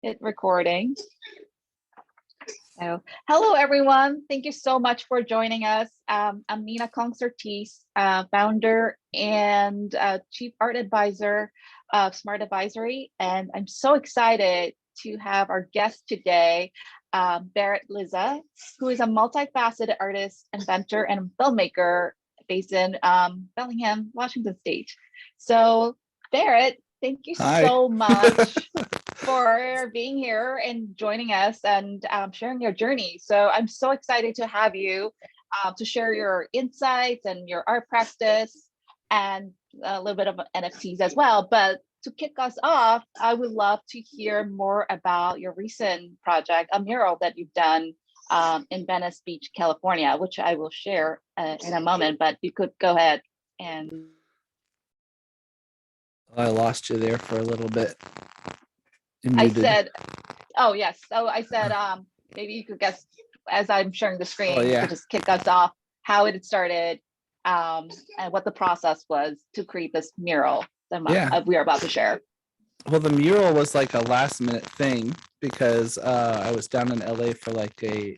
Hit recording. So, hello everyone. Thank you so much for joining us. I'm Nina Kong-Surtees, founder and chief art advisor of Smart Advisory, and I'm so excited to have our guest today, Barrett Lizza, who is a multifaceted artist, inventor, and filmmaker based in Bellingham, Washington State. So, Barrett, thank you so much for being here and joining us and sharing your journey. So I'm so excited to have you to share your insights and your art practice and a little bit of NFTs as well. But to kick us off, I would love to hear more about your recent project, a mural that you've done in Venice Beach, California, which I will share in a moment, but you could go ahead and... I lost you there for a little bit. I said, oh yes. So I said, maybe you could guess as I'm sharing the screen, you could just kick us off how it started, and what the process was to create this mural that we are about to share. Well, the mural was like a last minute thing because I was down in LA for like a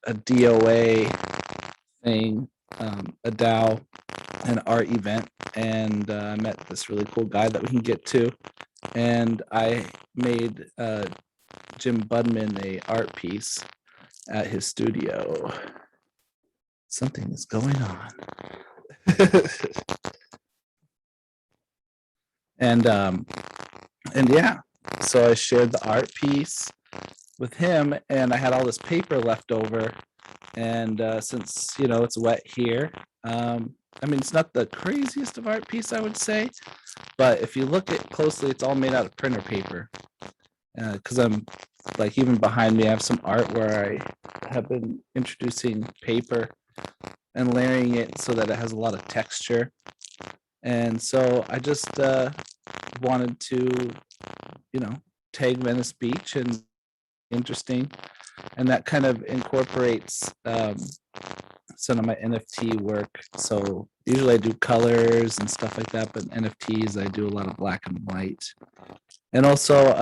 DOA thing, a DAO, an art event, and I met this really cool guy that we can get to, and I made Jim Budman a art piece at his studio. Something is going on. and yeah, so I shared the art piece with him, and I had all this paper left over, and since it's wet here, I mean, it's not the craziest of art piece, I would say, but if you look at closely, it's all made out of printer paper. Because I'm like, even behind me, I have some art where I have been introducing paper and layering it so that it has a lot of texture. And so I just wanted to, tag Venice Beach and interesting. And that kind of incorporates some of my NFT work. So usually I do colors and stuff like that, but NFTs, I do a lot of black and white. And also,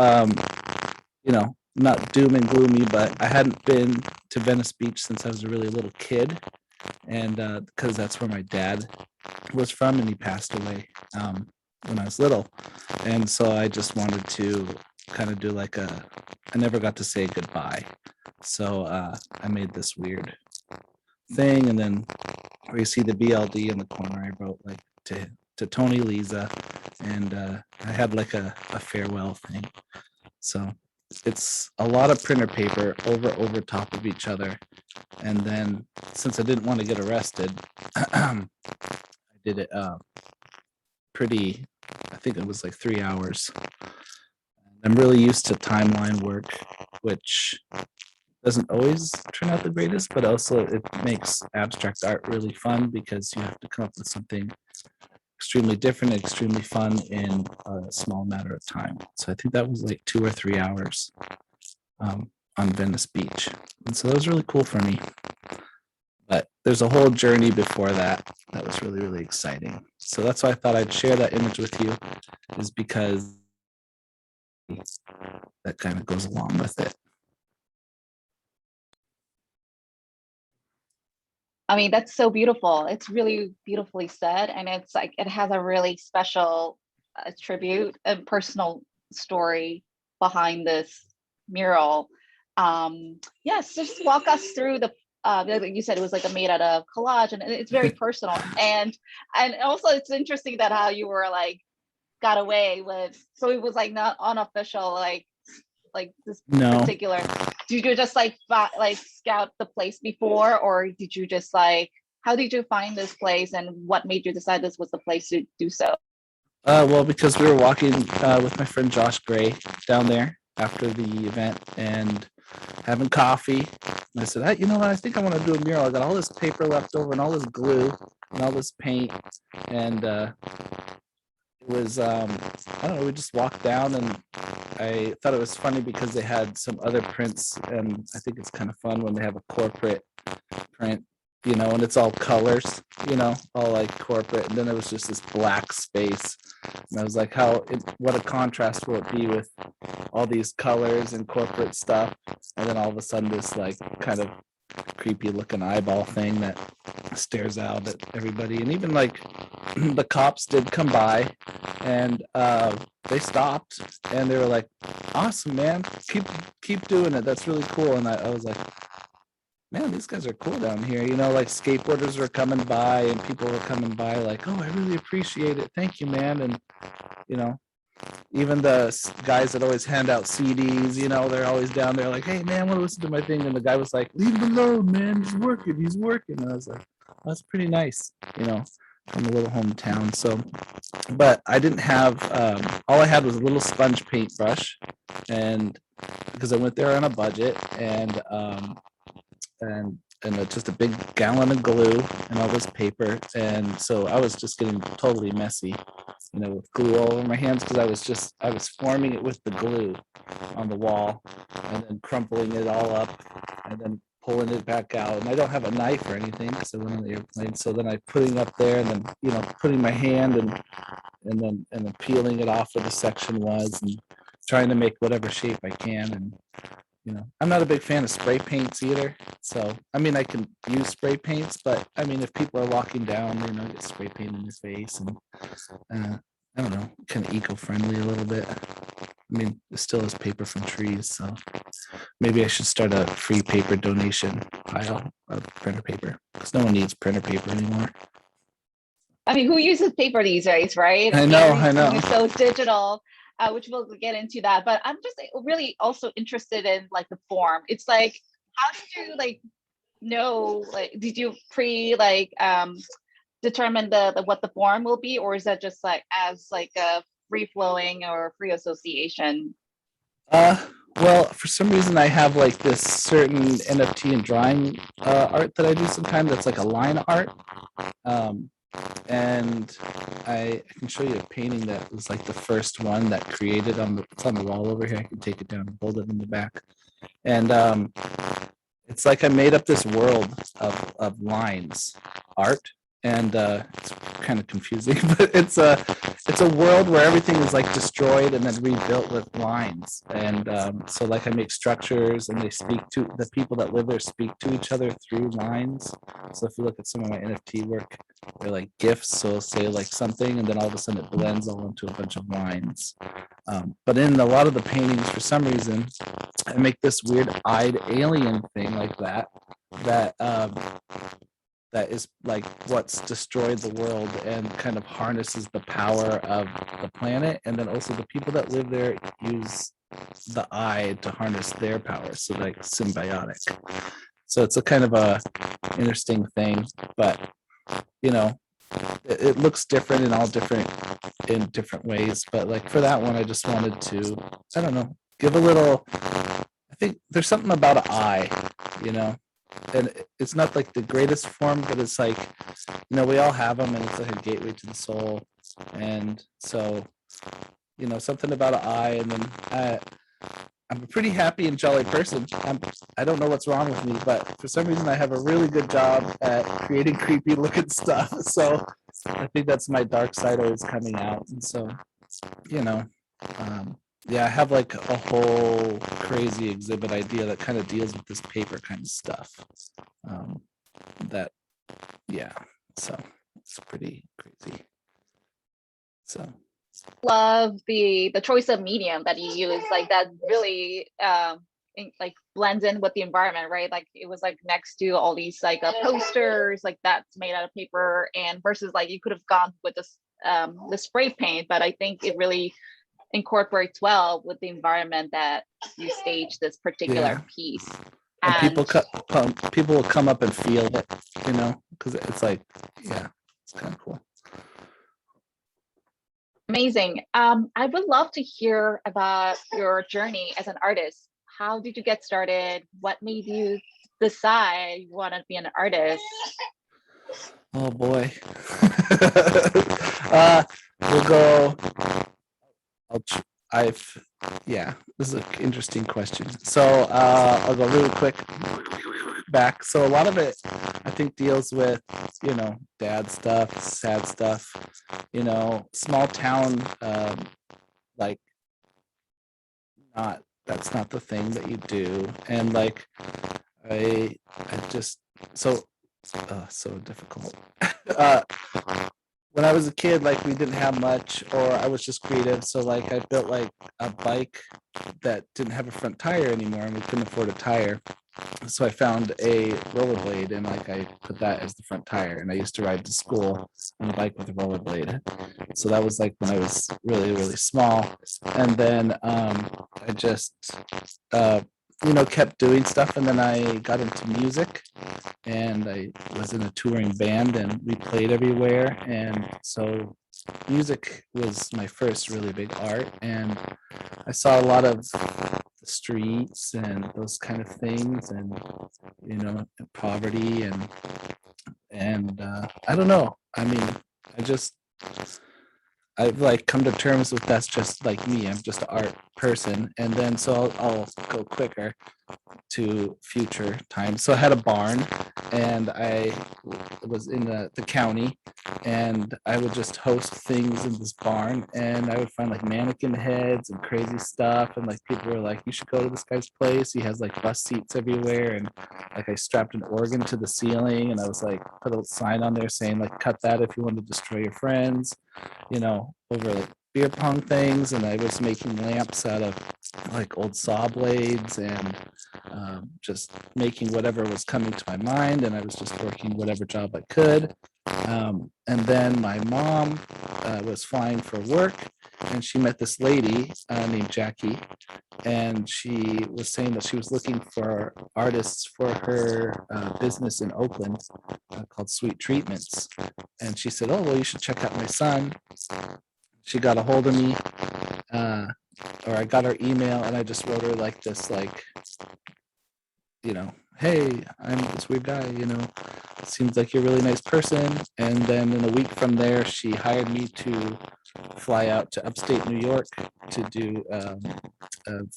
not doom and gloomy, but I hadn't been to Venice Beach since I was a really little kid. And because that's where my dad was from, and he passed away when I was little. And so I just wanted to kind of do like I never got to say goodbye. So I made this weird thing, and then where you see the BLD in the corner, I wrote like to Tony Lisa, and I had like a farewell thing. So it's a lot of printer paper over top of each other, and then since I didn't want to get arrested, I did it pretty. I think it was like 3 hours. I'm really used to timeline work, which doesn't always turn out the greatest, but also it makes abstract art really fun because you have to come up with something extremely different, extremely fun in a small matter of time. So I think that was like 2 or 3 hours on Venice Beach. And so that was really cool for me. But there's a whole journey before that that was really, really exciting. So that's why I thought I'd share that image with you, is because that kind of goes along with it. I mean, that's so beautiful. It's really beautifully said. And it's like, it has a really special tribute and personal story behind this mural. Yes, just walk us through the, like you said, it was like made out of collage, and it's very personal. And also it's interesting that how you were like, got away with, so it was like not unofficial, like this particular. Did you just like scout the place before, or did you just like, how did you find this place, and what made you decide this was the place to do so? Well, because we were walking with my friend Josh Gray down there after the event and having coffee. And I said, you know what, I think I want to do a mural. I got all this paper left over and all this glue and all this paint. And it was, I don't know, we just walked down, and I thought it was funny because they had some other prints, and I think it's kind of fun when they have a corporate print and it's all colors, all like corporate. And then it was just this black space. And I was like, what a contrast will it be with all these colors and corporate stuff. And then all of a sudden this like kind of creepy looking eyeball thing that stares out at everybody. And even like the cops did come by, and they stopped and they were like, awesome, man, keep doing it, that's really cool. And I was like, man, these guys are cool down here. Like skateboarders were coming by and people were coming by like, oh, I really appreciate it, thank you, man. And even the guys that always hand out CDs, they're always down there like, hey, man, want to listen to my thing? And the guy was like, leave him alone, man. He's working. And I was like, oh, that's pretty nice, from a little hometown. So, but I didn't have, all I had was a little sponge paintbrush, and because I went there on a budget, and just a big gallon of glue and all this paper. And so I was just getting totally messy, with glue all over my hands, because I was forming it with the glue on the wall and then crumpling it all up and then pulling it back out. And I don't have a knife or anything because I went on the airplane. So then I putting up there and then, putting my hand and then peeling it off where the section was and trying to make whatever shape I can. And I'm not a big fan of spray paints either. So, I mean, I can use spray paints, but I mean, if people are walking down, get spray paint in their face, and I don't know, kind of eco-friendly a little bit. I mean, it still is paper from trees, so maybe I should start a free paper donation pile of printer paper, because no one needs printer paper anymore. I mean, who uses paper these days, right? I know. Everything is so digital. Which we'll get into that, but I'm just really also interested in like the form. It's like, how did you like know, like, did you determine the what the form will be, or is that just like as like a free flowing or free association? Well, for some reason I have like this certain NFT and drawing art that I do sometimes that's like a line art. And I can show you a painting that was like the first one that created it's on the wall over here. I can take it down and hold it in the back. And it's like I made up this world of lines art. And it's kind of confusing, but it's a world where everything is like destroyed and then rebuilt with lines. And so like I make structures, and the people that live there speak to each other through lines. So if you look at some of my NFT work, they're like GIFs. So it'll say like something, and then all of a sudden it blends all into a bunch of lines. But in a lot of the paintings, for some reason, I make this weird-eyed alien thing like that is like what's destroyed the world and kind of harnesses the power of the planet. And then also the people that live there use the eye to harness their power. So like symbiotic. So it's a kind of a interesting thing, but it looks different in different ways. But like for that one, I just wanted to, I don't know, give a little, I think there's something about an eye, and it's not like the greatest form, but it's like, we all have them, and it's like a gateway to the soul. And so, something about an eye. And then I'm a pretty happy and jolly person. I don't know what's wrong with me, but for some reason I have a really good job at creating creepy looking stuff. So I think that's my dark side always coming out. And so, yeah, I have like a whole crazy exhibit idea that kind of deals with this paper kind of stuff. So it's pretty crazy. So Love the choice of medium that you use, like that really like blends in with the environment, right? Like it was like next to all these like posters, like that's made out of paper, and versus like you could have gone with this the spray paint, but I think it really incorporates well with the environment that you stage this particular piece. And people will come up and feel it, because it's like, yeah, it's kind of cool. Amazing. I would love to hear about your journey as an artist. How did you get started? What made you decide you want to be an artist? Oh boy. We'll go. This is an interesting question. So I'll go really quick back. So a lot of it I think deals with, dad stuff, sad stuff, small town, like not, that's not the thing that you do. And like, I just, so difficult. uh, when I was a kid, like we didn't have much, or I was just creative. So like I built like a bike that didn't have a front tire anymore, and we couldn't afford a tire. So I found a rollerblade, and like I put that as the front tire, and I used to ride to school on a bike with a rollerblade. So that was like when I was really, really small. And then I just kept doing stuff, and then I got into music, and I was in a touring band, and we played everywhere. And so music was my first really big art, and I saw a lot of the streets and those kind of things, and poverty, and I don't know. I mean, I've like come to terms with that's just like me. I'm just an art person, and then so I'll go quicker to future times. So I had a barn, and I was in the county, and I would just host things in this barn, and I would find like mannequin heads and crazy stuff, and like people were like, you should go to this guy's place, he has like bus seats everywhere. And like I strapped an organ to the ceiling, and I was like put a sign on there saying like, cut that if you want to destroy your friends, over like beer pong things. And I was making lamps out of like old saw blades, and just making whatever was coming to my mind, and I was just working whatever job I could. And then my mom was flying for work, and she met this lady named Jackie, and she was saying that she was looking for artists for her business in Oakland called Sweet Treatments. And she said, oh, well, you should check out my son. She got a hold of me, or I got her email, and I just wrote her like this, like, hey, I'm this weird guy, it seems like you're a really nice person. And then in a week from there, she hired me to fly out to upstate New York to do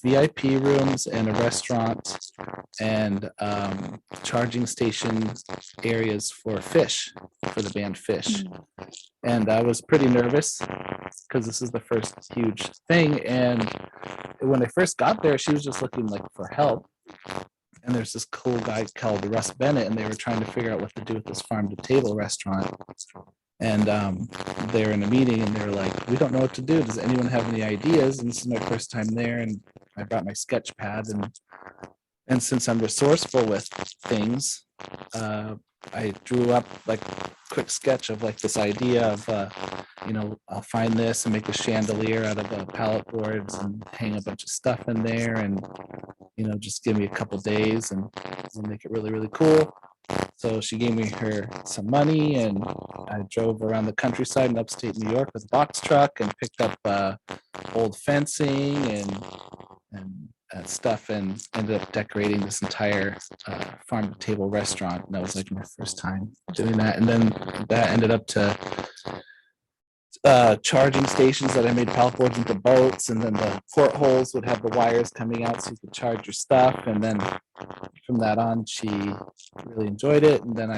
VIP rooms and a restaurant and charging station areas for Phish, for the band Phish. And I was pretty nervous because this is the first huge thing. And when I first got there, she was just looking like for help. And there's this cool guy called Russ Bennett, and they were trying to figure out what to do with this farm to table restaurant. And they were in a meeting, and they were like, we don't know what to do. Does anyone have any ideas? And this is my first time there, and I brought my sketch pad. And since I'm resourceful with things, I drew up like a quick sketch of like this idea of, I'll find this and make a chandelier out of pallet boards and hang a bunch of stuff in there, and, just give me a couple days and we'll make it really, really cool. So she gave me some money, and I drove around the countryside in upstate New York with a box truck and picked up old fencing and stuff, and ended up decorating this entire farm to table restaurant. And that was like my first time doing that. And then that ended up to charging stations that I made pallet boards into boats, and then the portholes would have the wires coming out so you could charge your stuff. And then from that on, she really enjoyed it. And then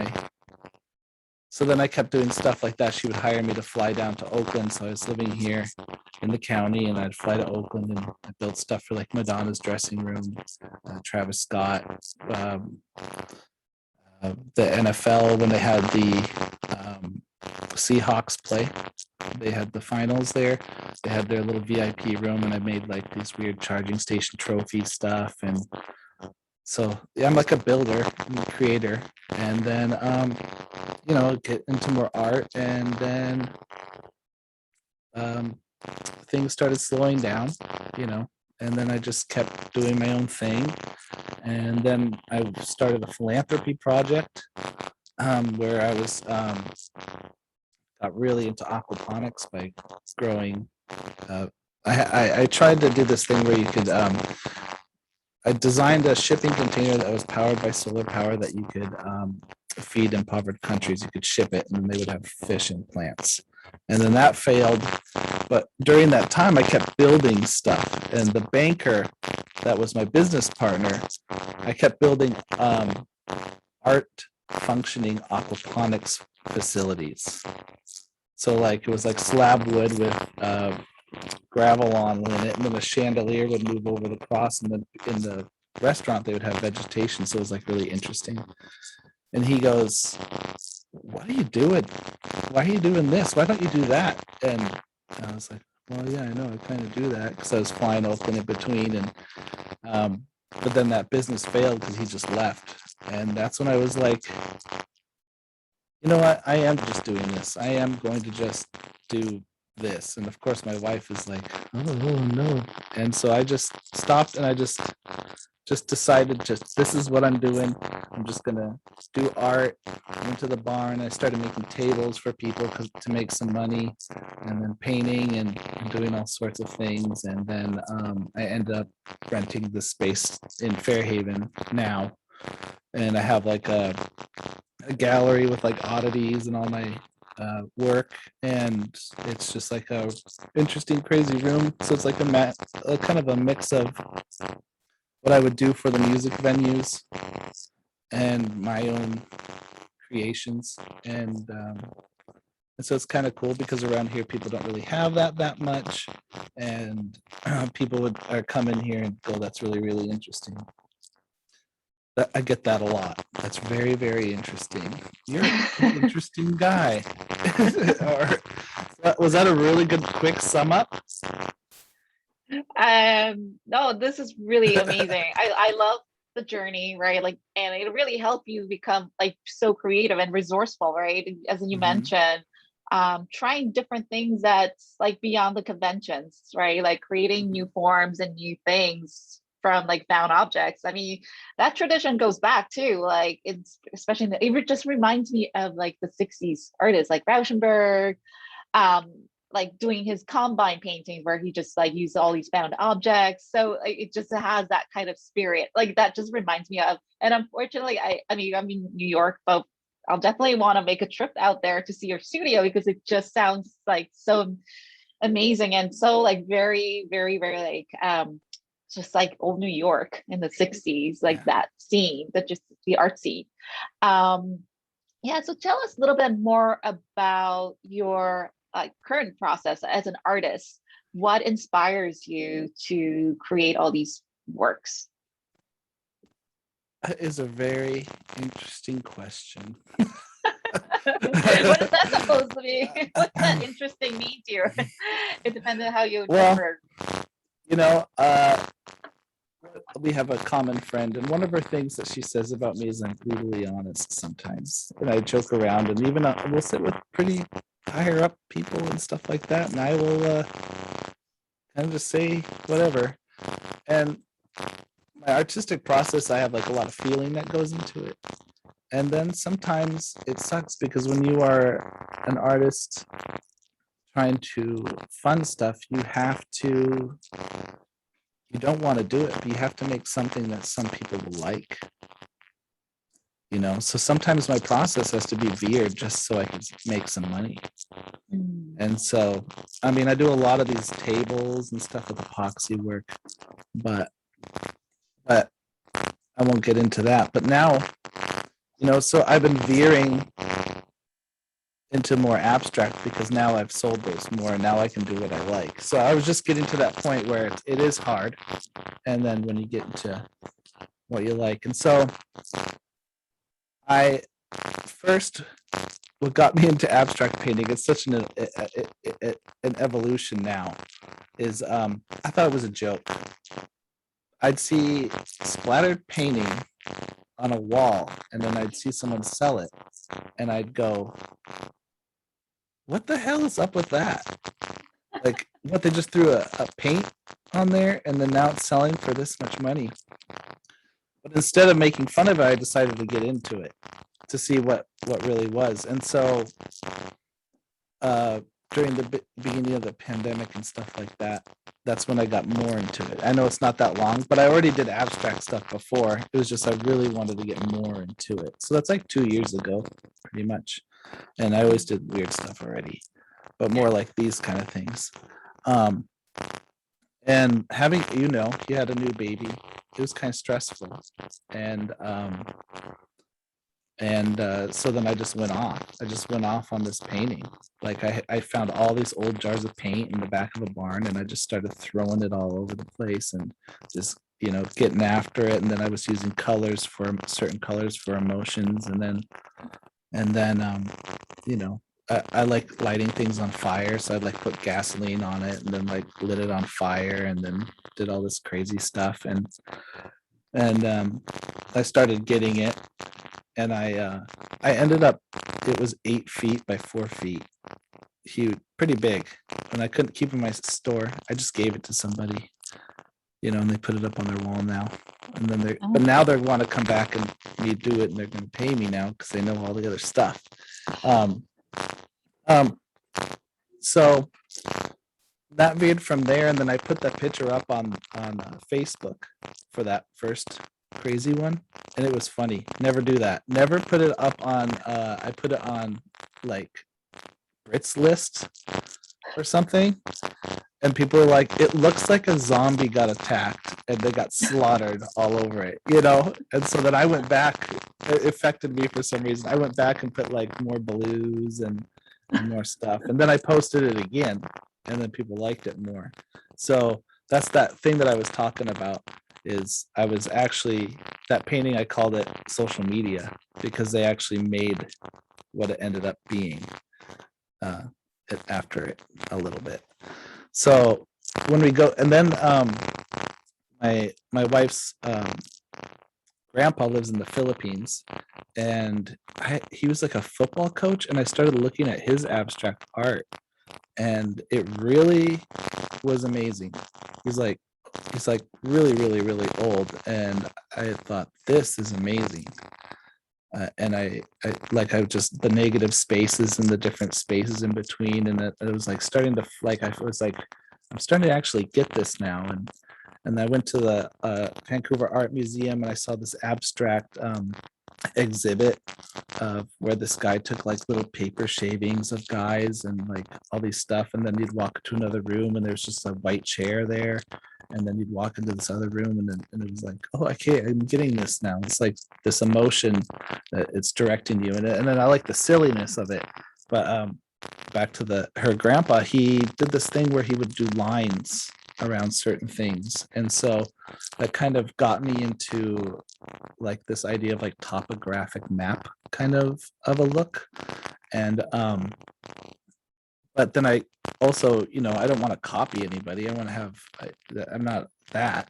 I kept doing stuff like that. She would hire me to fly down to Oakland. So I was living here in the county, and I'd fly to Oakland, and I built stuff for like Madonna's dressing room, Travis Scott, the NFL when they had the Seahawks play. They had the finals there. They had their little VIP room, and I made like these weird charging station trophy stuff. And so yeah, I'm like a builder, I'm a creator. And then get into more art, and then things started slowing down, and then I just kept doing my own thing. And then I started a philanthropy project where I was got really into aquaponics by growing. I tried to do this thing where you could. I designed a shipping container that was powered by solar power that you could feed impoverished countries. You could ship it, and they would have fish and plants. And then that failed. But during that time, I kept building stuff. And the banker that was my business partner, I kept building art functioning aquaponics facilities. So like it was like slab wood with gravel on in it, and then a chandelier would move over the cross, and then in the restaurant they would have vegetation. So it was like really interesting. And he goes, "What are you doing? Why are you doing this? Why don't you do that?" And I was like, "Well, yeah, I know. I kind of do that because I was flying open in between." And but then that business failed because he just left. And that's when I was like, you know what? I am just doing this. I am going to just do this. And of course, my wife is like, "Oh, no." And so I just stopped, and I just decided, just this is what I'm doing. I'm just gonna do art. Went to the barn. I started making tables for people to make some money, and then painting and doing all sorts of things. And then I ended up renting the space in Fairhaven now, and I have like a gallery with like oddities and all my work, and it's just like a interesting, crazy room. So it's like a kind of a mix of what I would do for the music venues and my own creations, and so it's kind of cool because around here people don't really have that much, and people are come in here and go, "That's really, really interesting." I get that a lot. That's very, very interesting. You're an interesting guy. Or, was that a really good quick sum up? No, this is really amazing. I love the journey, right? Like, and it really helped you become like so creative and resourceful, right? As you mentioned, trying different things that's like beyond the conventions, right? Like creating new forms and new things from like found objects. I mean, that tradition goes back too. Like it's especially it just reminds me of like the 60s artists like Rauschenberg, um like doing his combine painting where he just like used all these found objects. So like, it just has that kind of spirit. Like that just reminds me of. And unfortunately, I mean I'm in New York, but I'll definitely want to make a trip out there to see your studio because it just sounds like so amazing and so like very, very, very like just like old New York in the 60s, like that scene, that just the art scene. Um yeah, so tell us a little bit more about your current process as an artist. What inspires you to create all these works? That is a very interesting question. What is that supposed to be? What's that interesting mean to you? It depends on how you Well, interpret. you know, we have a common friend, and one of her things that she says about me is I'm brutally honest sometimes. And I joke around, and even we'll sit with pretty higher up people and stuff like that, and I will kind of just say whatever. And my artistic process, I have like a lot of feeling that goes into it. And then sometimes it sucks because when you are an artist trying to fund stuff, you don't want to do it, but you have to make something that some people will like. So sometimes my process has to be weird just so I can make some money. And so, I mean, I do a lot of these tables and stuff with epoxy work, but I won't get into that. But now, so I've been veering into more abstract because now I've sold those more, and now I can do what I like. So I was just getting to that point where it is hard, and then when you get into what you like. And so I first, what got me into abstract painting, it's such an evolution now, is I thought it was a joke. I'd see splattered painting on a wall, and then I'd see someone sell it, and I'd go, what the hell is up with that? Like, what, they just threw a paint on there, and then now it's selling for this much money. But instead of making fun of it, I decided to get into it to see what really was. And so during the beginning of the pandemic and stuff like that, that's when I got more into it. I know it's not that long, but I already did abstract stuff before. It was just I really wanted to get more into it. So that's like 2 years ago, pretty much. And I always did weird stuff already, but more like these kind of things. And having, you had a new baby, it was kind of stressful. And And so then I just went off. I just went off on this painting. Like I found all these old jars of paint in the back of a barn, and I just started throwing it all over the place and just, getting after it. And then I was using colors for certain colors for emotions, and then I like lighting things on fire. So I'd like put gasoline on it and then like lit it on fire and then did all this crazy stuff. And I started getting it, and I ended up, it was 8 feet by 4 feet, huge, pretty big, and I couldn't keep it in my store. I just gave it to somebody, and they put it up on their wall now. And then but now they want to come back and me do it, and they're going to pay me now because they know all the other stuff. Um, so that veered from there, and then I put that picture up on Facebook for that first crazy one, and it was funny. Never do that. Never put it up on. I put it on like Barretts list or something, and people were like, "It looks like a zombie got attacked and they got slaughtered all over it," And so then I went back. It affected me for some reason. I went back and put like more blues and more stuff, and then I posted it again, and then people liked it more. So that's that thing that I was talking about. Is I was actually, that painting, I called it social media because they actually made what it ended up being after it a little bit. So when we go, and then my wife's grandpa lives in the Philippines, and he was like a football coach, and I started looking at his abstract art, and it really was amazing. He's like really, really, really old, and I thought, this is amazing. And I just the negative spaces and the different spaces in between, and it was like starting to I was like, I'm starting to actually get this now. And I went to the Vancouver Art Museum, and I saw this abstract exhibit where this guy took like little paper shavings of guys and like all these stuff, and then you'd walk to another room and there's just a white chair there, and then you'd walk into this other room, and it was like, oh, okay, I'm getting this now. It's like this emotion that it's directing you, and then I like the silliness of it. But back to her grandpa, he did this thing where he would do lines around certain things, and so that kind of got me into like this idea of like topographic map kind of a look. And but then I also, I don't want to copy anybody. I want to have, I'm not that.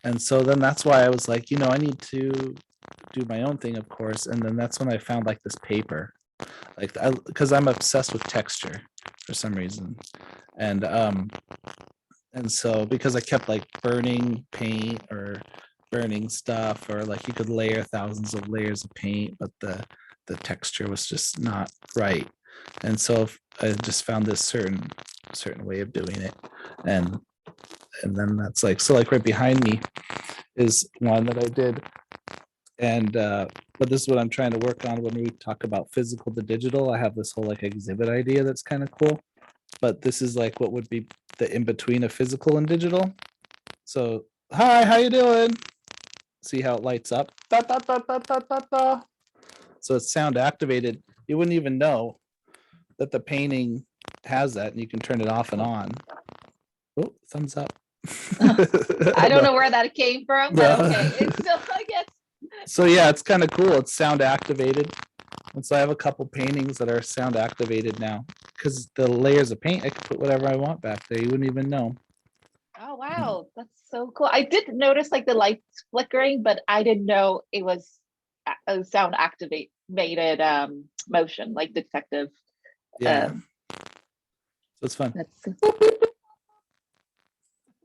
And so then that's why I was like, I need to do my own thing, of course. And then that's when I found like this paper, like because I'm obsessed with texture for some reason. And so because I kept like burning paint or burning stuff, or like you could layer thousands of layers of paint, but the texture was just not right. And so I just found this certain way of doing it. And then that's like, so like right behind me is one that I did. And but this is what I'm trying to work on when we talk about physical to digital. I have this whole like exhibit idea that's kind of cool. But this is like what would be the in-between of physical and digital. So, hi, how you doing? See how it lights up? Da, da, da, da, da, da, da. So it's sound activated. You wouldn't even know that the painting has that, and you can turn it off and on. Oh, thumbs up. I don't know where that came from, but okay, it's still, I guess. So yeah, it's kind of cool. It's sound activated. And so I have a couple paintings that are sound activated now, because the layers of paint, I can put whatever I want back there. You wouldn't even know. Oh, wow. That's so cool. I did notice like the lights flickering, but I didn't know it was a sound activated motion, like detective. Yeah. So it's fun.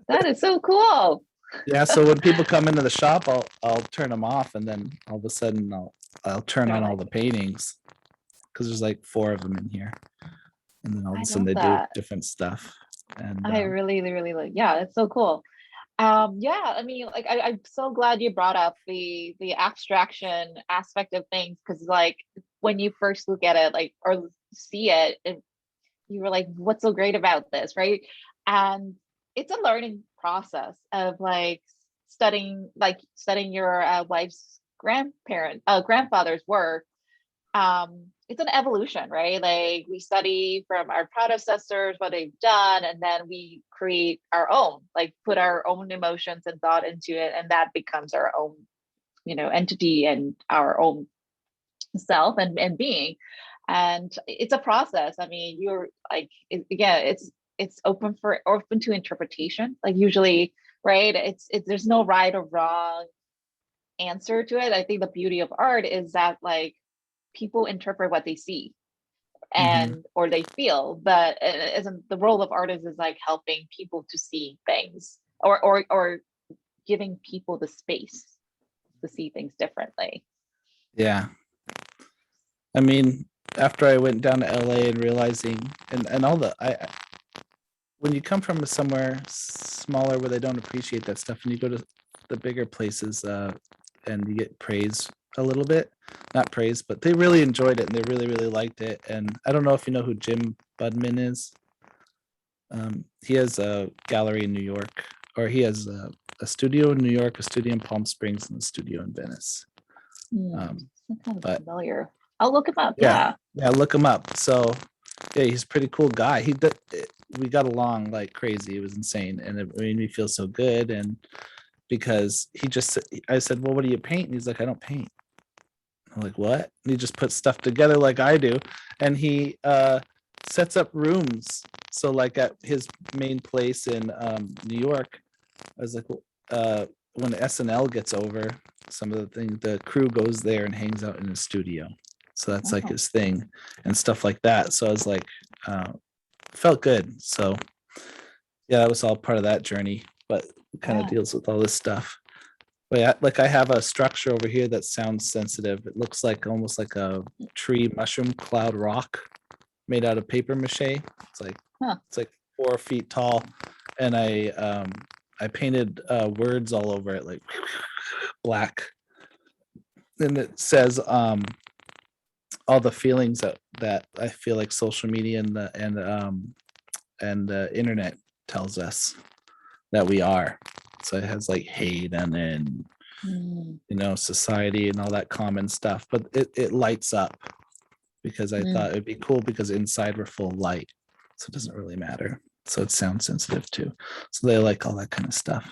That is so cool. Yeah, so when people come into the shop, I'll turn them off, and then all of a sudden I'll turn on all the paintings, because there's like 4 of them in here, and then all of a sudden they do different stuff. And I really, really like. Yeah, it's so cool. Yeah, I mean, like I'm so glad you brought up the abstraction aspect of things, because like when you first look at it, like, or see it, you were like, what's so great about this, right? And it's a learning process of like studying your wife's grandfather's work, it's an evolution, right? Like we study from our predecessors, what they've done, and then we create our own, like put our own emotions and thought into it, and that becomes our own, entity and our own self and being. And it's a process. I mean, you're like, again, it's open to interpretation. Like usually, right? It's there's no right or wrong answer to it. I think the beauty of art is that like people interpret what they see Mm-hmm. and or they feel, but as the role of artists is like helping people to see things or giving people the space to see things differently. Yeah. I mean, after I went down to LA and realizing and all the when you come from somewhere smaller where they don't appreciate that stuff and you go to the bigger places and you get praise a little bit, not praise, but they really enjoyed it and they really, really liked it. And I don't know if you know who Jim Budman is. He has a gallery in New York, or he has a studio in New York, a studio in Palm Springs, and a studio in Venice. I'm kind of But familiar. I'll look him up. yeah, Yeah. look him up. So yeah, he's a pretty cool guy. We got along like crazy. It was insane, and it made me feel so good. And because I said, well, what do you paint? And he's like, I don't paint. I'm like, what? And he just puts stuff together like I do, and he sets up rooms. So like at his main place in New York, I was like, well, when SNL gets over, some of the crew goes there and hangs out in his studio. So that's like his thing and stuff like that. So I was like, felt good. So yeah, that was all part of that journey, but it kind of deals with all this stuff. But yeah, like I have a structure over here that sounds sensitive. It looks like almost like a tree mushroom cloud rock made out of paper mache. It's like 4 feet tall, and I painted words all over it, like black, and it says all the feelings that I feel like social media and the internet tells us that we are. So it has like hate and then society and all that common stuff, but it lights up because I thought it'd be cool because inside we're full of light, so it doesn't really matter. So it's sound sensitive too. So they like all that kind of stuff.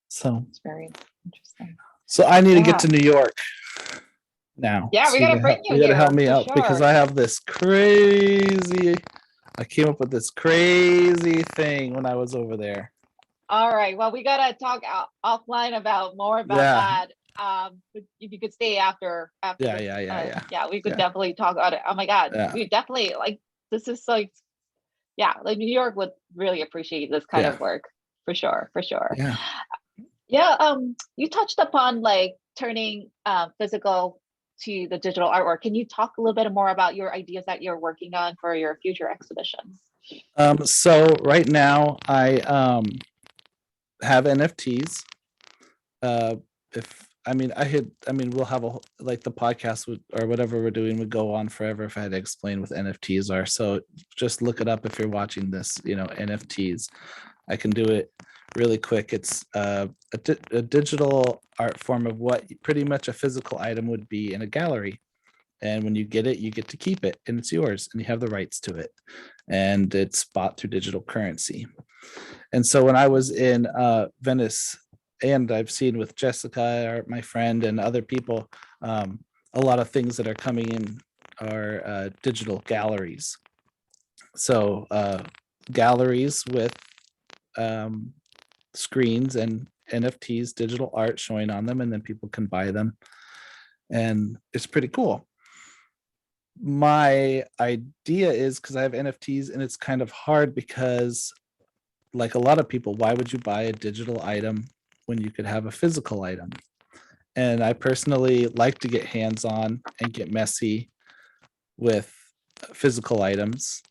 So it's very interesting. So I need to get to New York now. Yeah, So we gotta bring you you gotta here help me for out because sure. I have this crazy. I came up with this crazy thing when I was over there. All right. Well, we gotta talk offline about more about Yeah. that. If you could stay after Yeah. this, Yeah. we could definitely talk about it. Oh my God, Yeah. we definitely like this is like, yeah, like New York would really appreciate this kind Yeah. of work for sure, for sure. Yeah. Yeah. You touched upon like turning physical to the digital artwork. Can you talk a little bit more about your ideas that you're working on for your future exhibitions? So right now I have NFTs. If we'll have like the podcast would or whatever we're doing would go on forever if I had to explain what NFTs are. So just look it up if you're watching this. NFTs. I can do it really quick. It's a digital art form of what pretty much a physical item would be in a gallery. And when you get it, you get to keep it and it's yours and you have the rights to it. And it's bought through digital currency. And so when I was in Venice, and I've seen with Jessica, my friend, and other people, a lot of things that are coming in are digital galleries. So galleries with screens and NFTs, digital art showing on them, and then people can buy them. And it's pretty cool. My idea is because I have NFTs and it's kind of hard because like a lot of people, why would you buy a digital item when you could have a physical item? And I personally like to get hands-on and get messy with physical items.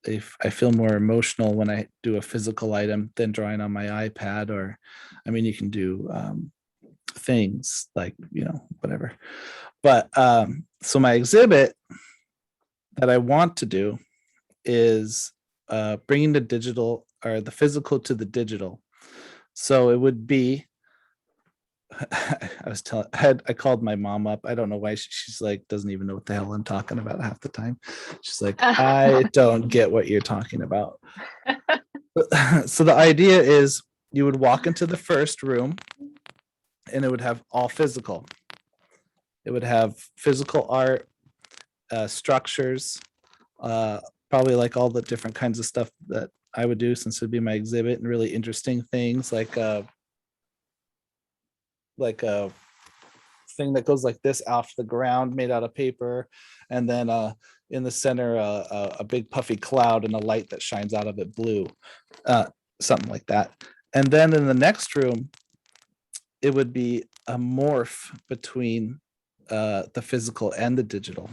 If I feel more emotional when I do a physical item than drawing on my iPad, or you can do things like whatever. But so my exhibit that I want to do is bringing the digital or the physical to the digital. So it would be I called my mom up. I don't know why she's like, doesn't even know what the hell I'm talking about half the time. She's like, I don't get what you're talking about. So the idea is you would walk into the first room and it would have all physical. It would have physical art, structures, probably like all the different kinds of stuff that I would do since it'd be my exhibit, and really interesting things like a thing that goes like this off the ground made out of paper, and then in the center a big puffy cloud and a light that shines out of it blue, something like that. And then in the next room it would be a morph between the physical and the digital.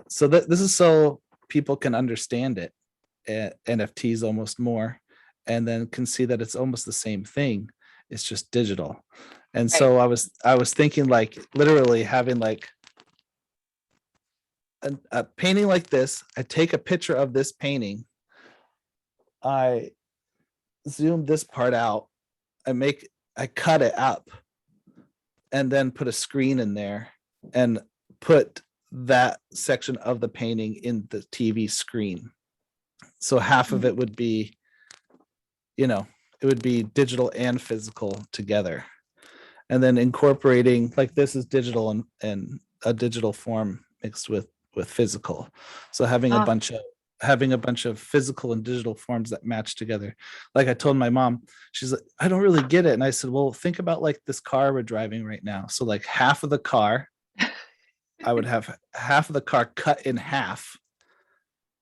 So this is so people can understand it, NFTs almost more, and then can see that it's almost the same thing. It's just digital. And Right. so I was thinking like literally having like a painting like this. I take a picture of this painting. I zoom this part out. I cut it up and then put a screen in there and put that section of the painting in the TV screen. So half of it would be, it would be digital and physical together. And then incorporating, like this is digital and a digital form mixed with physical. So having a bunch of physical and digital forms that match together. Like I told my mom, she's like, I don't really get it. And I said, well, think about like this car we're driving right now. So like half of the car, I would have half of the car cut in half.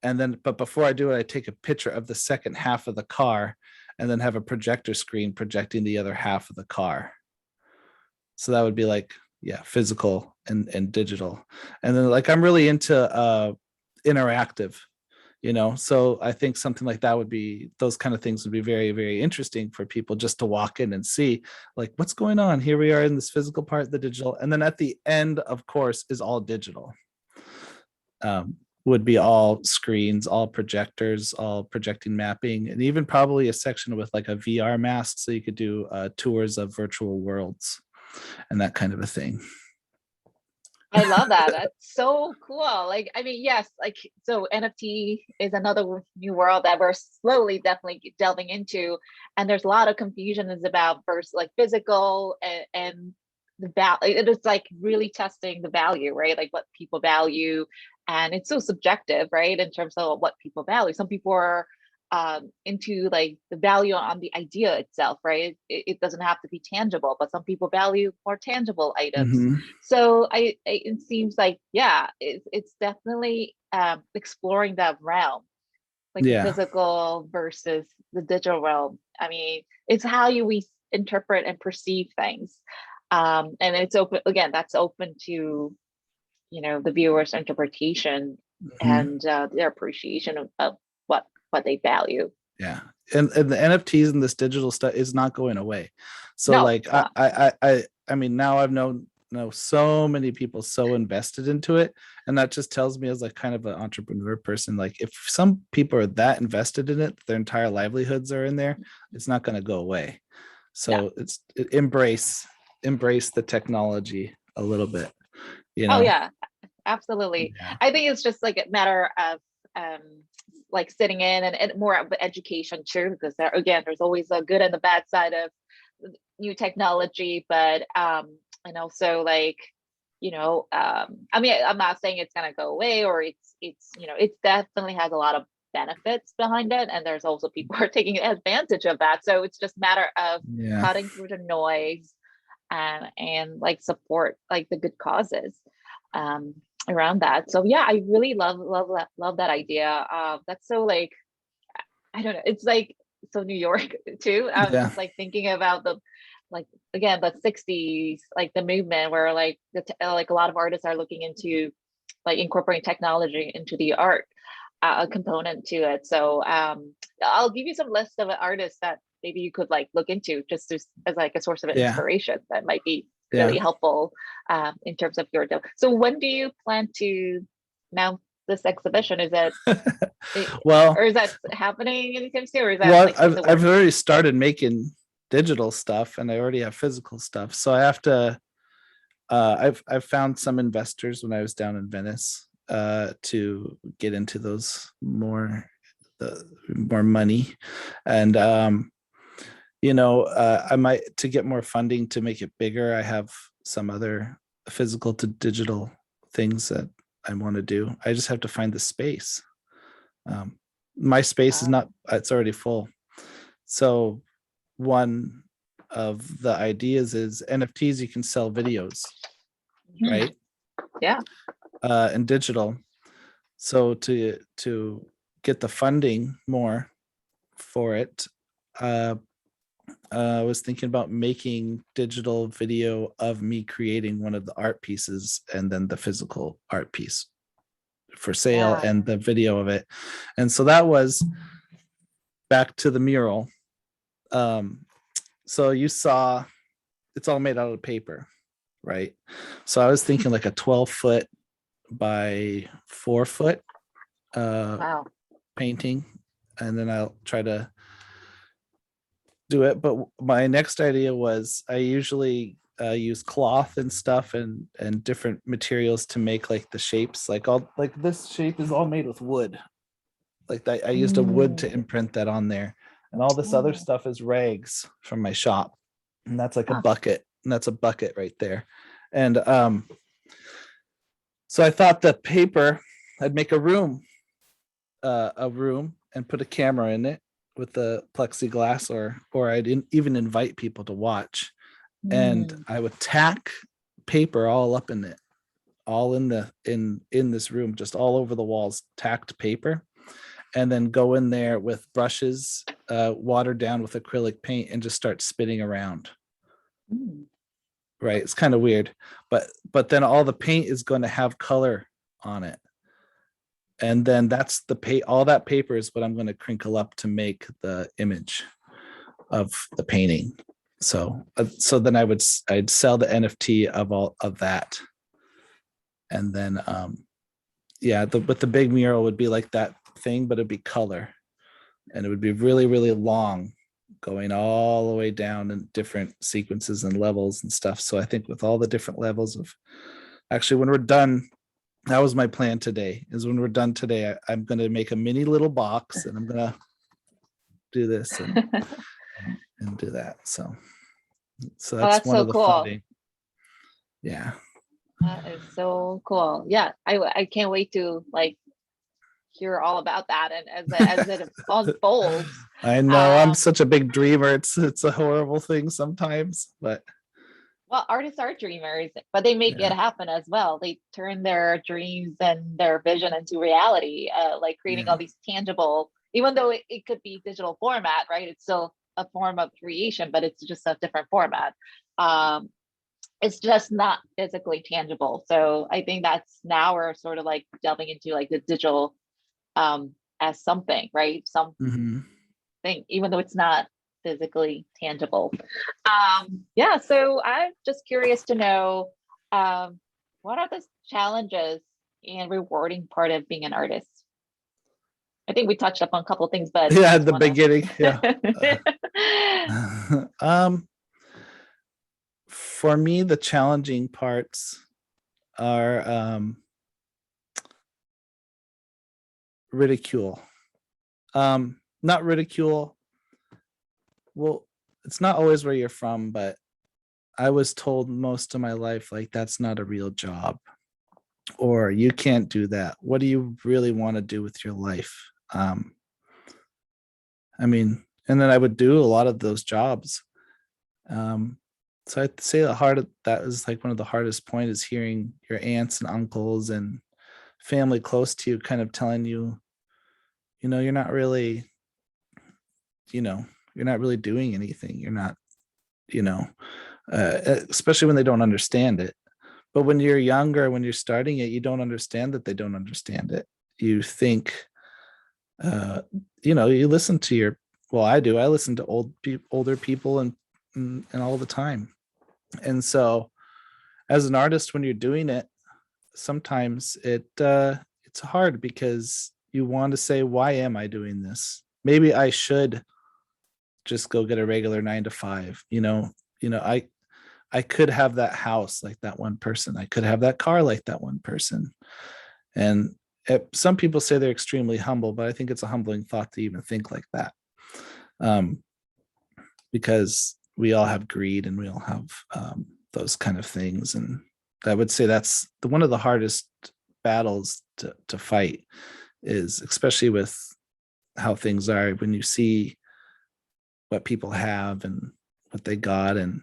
And then, but before I do it, I take a picture of the second half of the car and then have a projector screen projecting the other half of the car. So that would be like, yeah, physical and digital. And then like, I'm really into interactive, so I think something like that would be, those kind of things would be very, very interesting for people just to walk in and see like what's going on. Here we are in this physical part, the digital. And then at the end, of course, is all digital. Would be all screens, all projectors, all projecting mapping, and even probably a section with like a VR mask so you could do tours of virtual worlds and that kind of a thing. I love that. That's so cool. Like, I mean, yes, like, so NFT is another new world that we're slowly definitely delving into. And there's a lot of confusion is about versus like physical and the value. It is like really testing the value, right? Like what people value. And it's so subjective, right? In terms of what people value. Some people are into like the value on the idea itself, right? It doesn't have to be tangible, but some people value more tangible items. Mm-hmm. So it seems like, yeah, it's definitely exploring that realm, like the physical versus the digital realm. I mean, it's how we interpret and perceive things. And it's open, again, that's open to, the viewer's interpretation and their appreciation of what they value. Yeah. And the NFTs and this digital stuff is not going away. So No, like I mean, now I've known so many people so invested into it. And that just tells me as like kind of an entrepreneur person, like if some people are that invested in it, their entire livelihoods are in there, it's not going to go away. So embrace the technology a little bit, Oh yeah, absolutely. Yeah. I think it's just like a matter of like sitting in and more of education too, because there's always a good and the bad side of new technology, but and also like, I mean, I'm not saying it's gonna go away or it's it definitely has a lot of benefits behind it, and there's also people who are taking advantage of that. So it's just a matter of cutting through the noise and like support like the good causes around that. So yeah, I really love that idea. That's so like, I don't know, it's like so New York too. Just like thinking about the like again the 60s, like the movement where like like a lot of artists are looking into like incorporating technology into the art component to it. So I'll give you some list of artists that maybe you could like look into just as like a source of inspiration that might be really helpful in terms of your so when do you plan to mount this exhibition? Is it well, or is that happening anytime soon, or is that well, like I've already started making digital stuff and I already have physical stuff. So I have to, I've found some investors when I was down in Venice to get into those more, more money. And, I might, to get more funding to make it bigger, I have some other physical to digital things that I want to do. I just have to find the space. My space is not, it's already full. So one of the ideas is NFTs, you can sell videos, right? Yeah. And digital. So to get the funding more for it, I was thinking about making digital video of me creating one of the art pieces and then the physical art piece for sale and the video of it. And so that was back to the mural. So you saw it's all made out of paper, right? So I was thinking like a 12-foot by 4-foot painting, and then I'll try to do it. But my next idea was I usually use cloth and stuff and different materials to make like the shapes. Like this shape is all made with wood. Like I used a wood to imprint that on there, and all this other stuff is rags from my shop, and that's like a bucket, and that's a bucket right there. And so I thought the paper, I'd make a room and put a camera in it with the plexiglass, or I'd even invite people to watch, and I would tack paper all up in it, all in this room, just all over the walls, tacked paper, and then go in there with brushes, watered down with acrylic paint, and just start spinning around. Right, it's kind of weird, but then all the paint is going to have color on it. And then that's all that paper is what I'm going to crinkle up to make the image of the painting. So then I'd sell the NFT of all of that. And then, but the big mural would be like that thing, but it'd be color, and it would be really, really long, going all the way down in different sequences and levels and stuff. So I think with all the different levels of, actually, when we're done, that was my plan today, is when we're done today, I'm going to make a mini little box, and I'm going to do this and do that. So that's one so of the cool. funding. Yeah. That is so cool. Yeah. I can't wait to hear all about that, and as it unfolds. I know, I'm such a big dreamer. It's a horrible thing sometimes, but well, artists are dreamers, but they make it happen as well. They turn their dreams and their vision into reality, like creating all these tangible, even though it could be digital format, right? It's still a form of creation, but it's just a different format. It's just not physically tangible. So I think that's, now we're sort of like delving into like the digital as something, right? Something, even though it's not physically tangible. So I'm just curious to know, what are the challenges and rewarding part of being an artist? I think we touched upon a couple of things, but at the beginning, for me, the challenging parts are ridicule. Not ridicule. Well, it's not always where you're from, but I was told most of my life, like, that's not a real job, or you can't do that. What do you really want to do with your life? I mean, and then I would do a lot of those jobs. So I'd say that was like one of the hardest points, is hearing your aunts and uncles and family close to you kind of telling you, you're not really, you're not really doing anything. You're not, especially when they don't understand it. But when you're younger, when you're starting it, you don't understand that they don't understand it. You think, you listen to I do. I listen to older people and all the time. And so as an artist, when you're doing it, sometimes it's hard, because you want to say, why am I doing this? Maybe I should just go get a regular 9 to 5. I could have that house like that one person. I could have that car like that one person. And some people say they're extremely humble, but I think it's a humbling thought to even think like that. Because we all have greed and we all have those kind of things. And I would say that's one of the hardest battles to fight, is especially with how things are, when you see what people have and what they got, and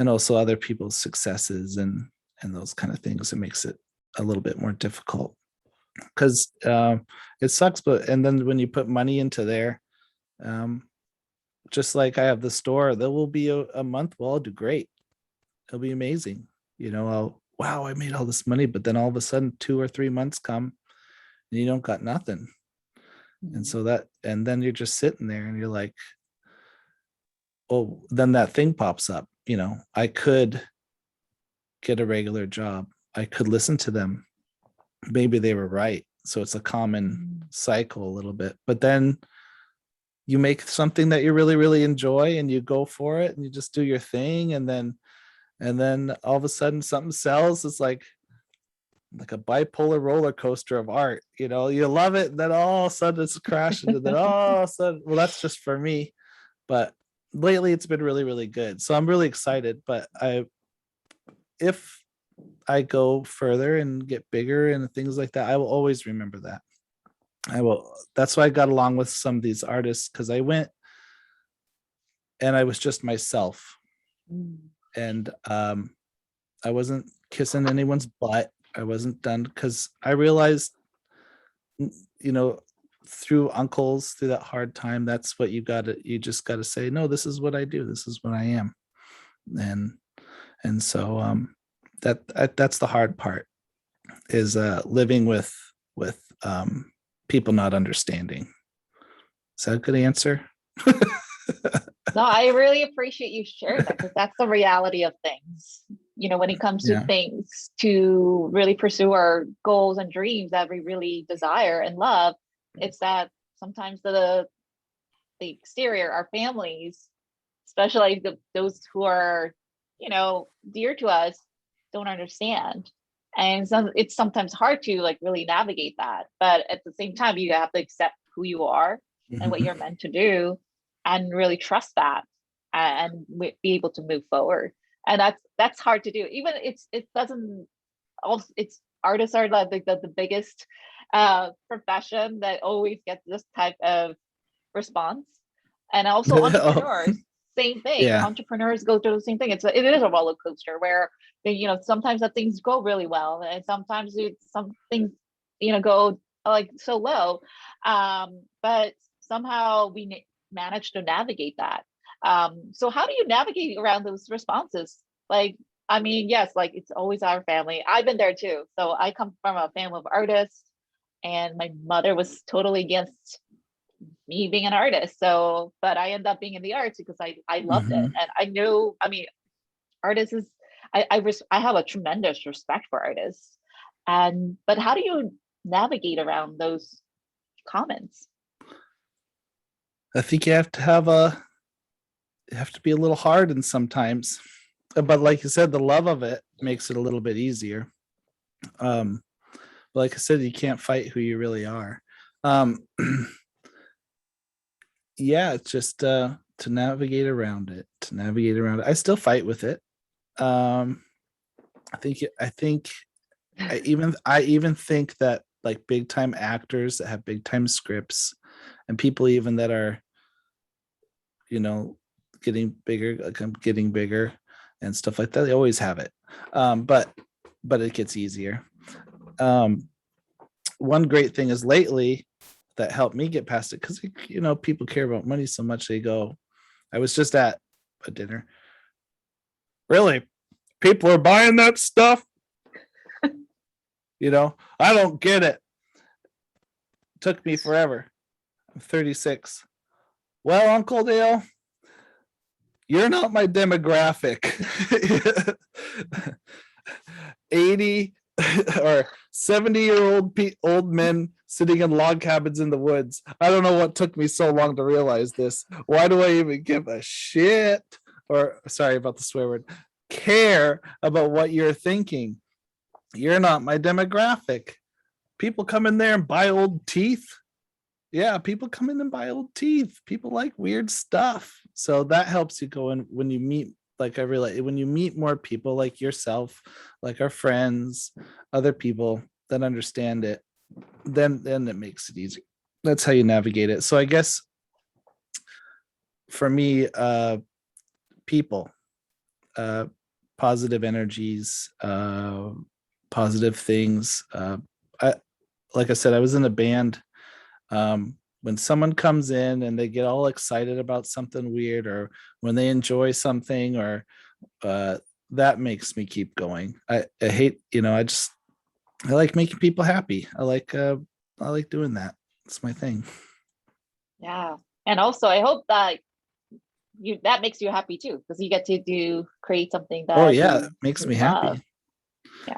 also other people's successes and those kind of things. It makes it a little bit more difficult, because it sucks. But and then when you put money into there, just like I have the store, there will be a month where I'll do great. It'll be amazing. Wow, I made all this money, but then all of a sudden 2 or 3 months come and you don't got nothing. And so and then you're just sitting there and you're like, oh, then that thing pops up. I could get a regular job. I could listen to them. Maybe they were right. So it's a common cycle a little bit. But then you make something that you really, really enjoy and you go for it and you just do your thing. And then all of a sudden something sells. It's like a bipolar roller coaster of art. You love it, and then all of a sudden it's crashing, and then all of a sudden, well, that's just for me. But lately it's been really, really good. So I'm really excited. But if I go further and get bigger and things like that, I will always remember that. I will. That's why I got along with some of these artists, because I went and I was just myself. And I wasn't kissing anyone's butt. I wasn't done, because I realized, through uncles, through that hard time, that's what you just got to say, no, this is what I do. This is what I am. And so that's the hard part, is living with people not understanding. Is that a good answer? No, I really appreciate you sharing that, because that's the reality of things. When it comes to things, to really pursue our goals and dreams that we really desire and love, it's that sometimes the exterior, our families, especially those who are, dear to us, don't understand. And it's sometimes hard to really navigate that. But at the same time, you have to accept who you are and what you're meant to do, and really trust that, and be able to move forward. And that's hard to do. Even it doesn't. Also, artists are the biggest profession that always gets this type of response, and also entrepreneurs. Same thing. Yeah. Entrepreneurs go through the same thing. It is a roller coaster where sometimes that things go really well, and sometimes some things go so low, but somehow we manage to navigate that. So how do you navigate around those responses? Yes, it's always our family. I've been there too. So I come from a family of artists, and my mother was totally against me being an artist. So, but I ended up being in the arts because I loved it. And I knew, artists is, I have a tremendous respect for artists. But how do you navigate around those comments? I think you have to be a little hard, and sometimes, but like you said, the love of it makes it a little bit easier. But like I said, you can't fight who you really are. Yeah, it's just to navigate around it. I still fight with it. I even think that big time actors that have big time scripts, and people even that are getting bigger and stuff like that, they always have it. But it gets easier. One great thing is lately that helped me get past it, because people care about money so much. They go, I was just at a dinner. Really? People are buying that stuff? I don't get it. Took me forever. I'm 36. Well, Uncle Dale, you're not my demographic. 80 or 70-year-old old men sitting in log cabins in the woods. I don't know what took me so long to realize this. Why do I even give a shit, or sorry about the swear word, care about what you're thinking? You're not my demographic. People come in there and buy old teeth. Yeah, people come in and buy old teeth. People like weird stuff. So that helps you go in when you meet, like I realize when you meet more people like yourself, like our friends, other people that understand it, then it makes it easy. That's how you navigate it. So I guess for me, people, positive energies, positive things. I, like I said, I was in a band. When someone comes in and they get all excited about something weird, or when they enjoy something, or that makes me keep going. I hate, I like making people happy. I like doing that. It's my thing. Yeah. And also I hope that that makes you happy too, because you get to create something that it makes me happy.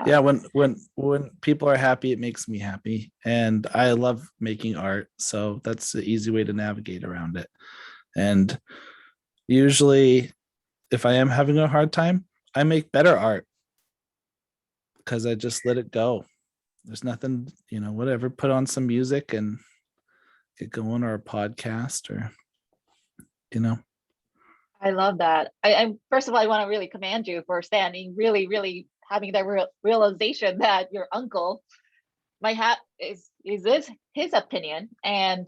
Yeah, when people are happy, it makes me happy, and I love making art, so that's the easy way to navigate around it. And usually if I am having a hard time, I make better art because I just let it go. There's nothing, whatever, put on some music and get going, or a podcast, or I love that. I first of all, I want to really commend you for standing, really, really having that realization that your uncle might have is this his opinion, and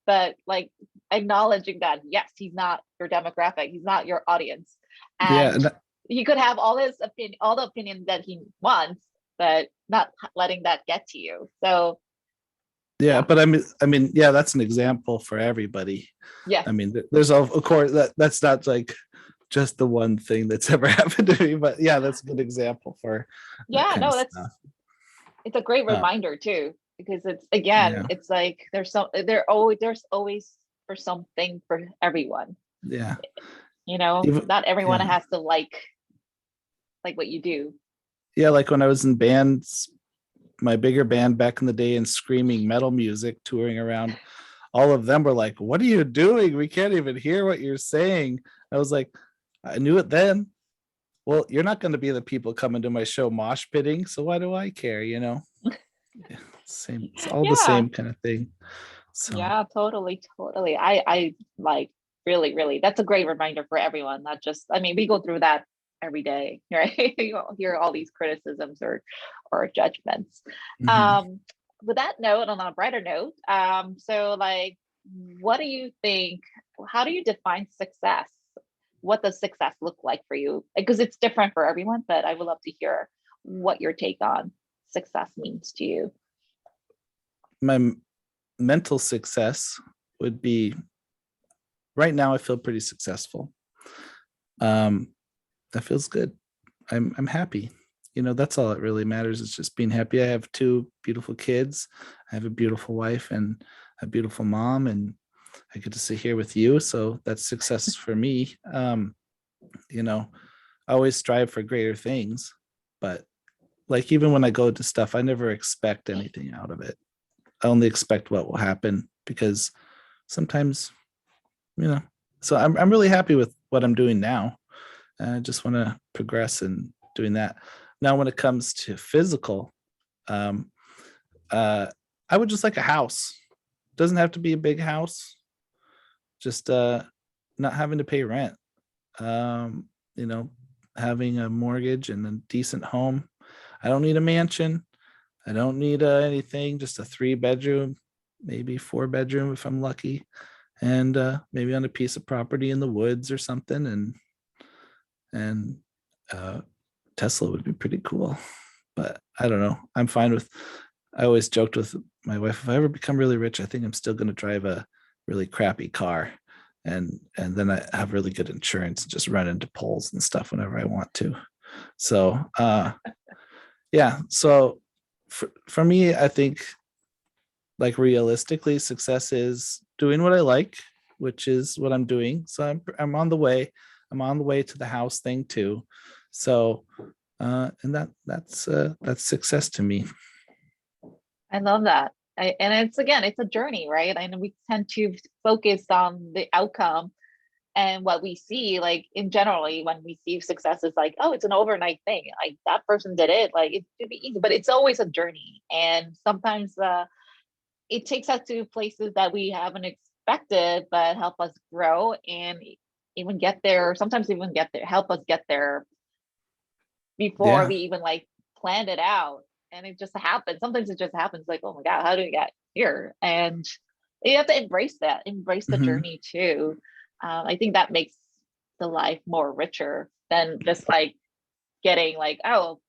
but like acknowledging that yes, he's not your demographic, he's not your audience, and he could have all his opinion, all the opinions that he wants, but not letting that get to you. So yeah, but I mean, yeah, that's an example for everybody. Yes. I mean, there's of course that's not like just the one thing that's ever happened to me, but yeah, that's a good example for it's a great reminder too, because it's again, it's like there's always for something for everyone. Yeah. Not everyone has to like what you do. Yeah, like when I was in bands, my bigger band back in the day, and screaming metal music, touring around, all of them were like, "What are you doing? We can't even hear what you're saying." I was like, I knew it then. Well, you're not going to be the people coming to my show mosh pitting, so why do I care? Same. It's all the same kind of thing. So yeah, totally. I like really. That's a great reminder for everyone. Not just. I mean, we go through that every day, right? You hear all these criticisms or judgments. mm-hmm. With that note, on a brighter note, so like, what do you think? How do you define success? What does success look like for you? Because it's different for everyone, but I would love to hear what your take on success means to you. My mental success would be, right now I feel pretty successful. That feels good. I'm happy. That's all that really matters, is just being happy. I have 2 beautiful kids. I have a beautiful wife and a beautiful mom, and I get to sit here with you. So that's success for me. I always strive for greater things, but like, even when I go to stuff, I never expect anything out of it. I only expect what will happen, because sometimes, so I'm really happy with what I'm doing now. And I just want to progress in doing that. Now, when it comes to physical, I would just like a house. Doesn't have to be a big house. Just not having to pay rent. Having a mortgage and a decent home. I don't need a mansion. I don't need anything. Just a 3-bedroom, maybe 4-bedroom if I'm lucky, and maybe on a piece of property in the woods or something. And Tesla would be pretty cool, but I don't know. I'm fine with. I always joked with my wife, if I ever become really rich, I think I'm still going to drive a really crappy car, and then I have really good insurance and just run into poles and stuff whenever I want to. So yeah. So for me, I think, like, realistically, success is doing what I like, which is what I'm doing. So I'm on the way. I'm on the way to the house thing too. So and that's success to me. I love that. And it's, again, it's a journey, right? And we tend to focus on the outcome and what we see, like in generally when we see success is like, oh, it's an overnight thing, like that person did it, like it should be easy, but it's always a journey. And sometimes it takes us to places that we haven't expected, but help us grow and even get there, sometimes even get there, help us get there before Yeah. we even like planned it out. And it just happens. Sometimes it just happens, like, oh my God, how do we get here? And you have to embrace that, embrace the Hmm. journey too. I think that makes the life more richer than just like getting like, oh,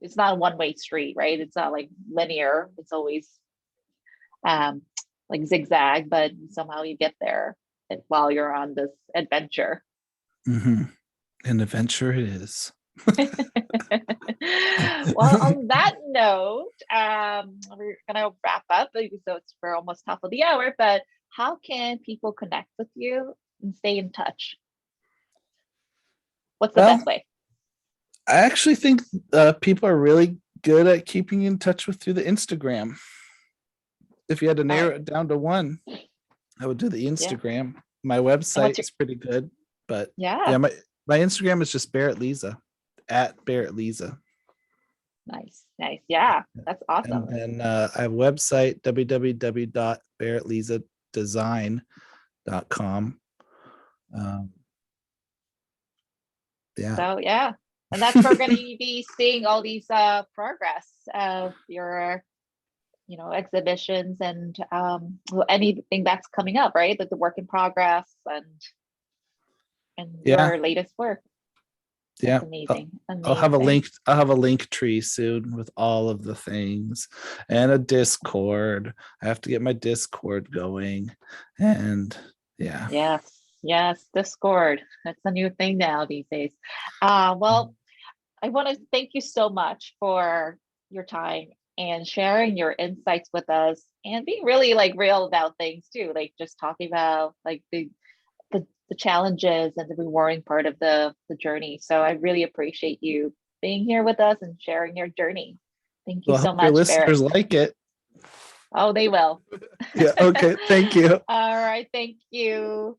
it's not a one-way street, right? It's not like linear. It's always um like zigzag, but somehow you get there while you're on this adventure. Hmm. An adventure it is. Well, on that note, we're gonna wrap up, so it's for almost top of the hour, but how can people connect with you and stay in touch? What's the best Well, way? I actually think people are really good at keeping in touch with through the Instagram. If you had to All narrow right. it down to one, I would do the Yeah. Instagram. My And what's website your, is pretty good, but yeah, yeah, my Instagram is just Barrett Lizza, at Barrett Lizza. nice, nice. Yeah, that's And awesome. then I have a website, www.barrettlizzadesign.com. Um, yeah. So yeah. And that's where we're gonna be seeing all these progress of your exhibitions and anything that's coming up, right? Like the work in progress and Yeah. your latest work. Yeah. That's amazing. I'll have a Amazing. link. I'll have a link tree soon with all of the things and a Discord. I have to get my Discord going. And yeah. Yes, yes, Discord. That's a new thing now these days. Well, I want to thank you so much for your time and sharing your insights with us and being really like real about things too, like just talking about like the challenges and the rewarding part of the journey. So I really appreciate you being here with us and sharing your journey. Thank you Well, I so hope your much, Barrett. listeners like it. Oh, they will. Yeah. Okay. Thank you. All right. Thank you.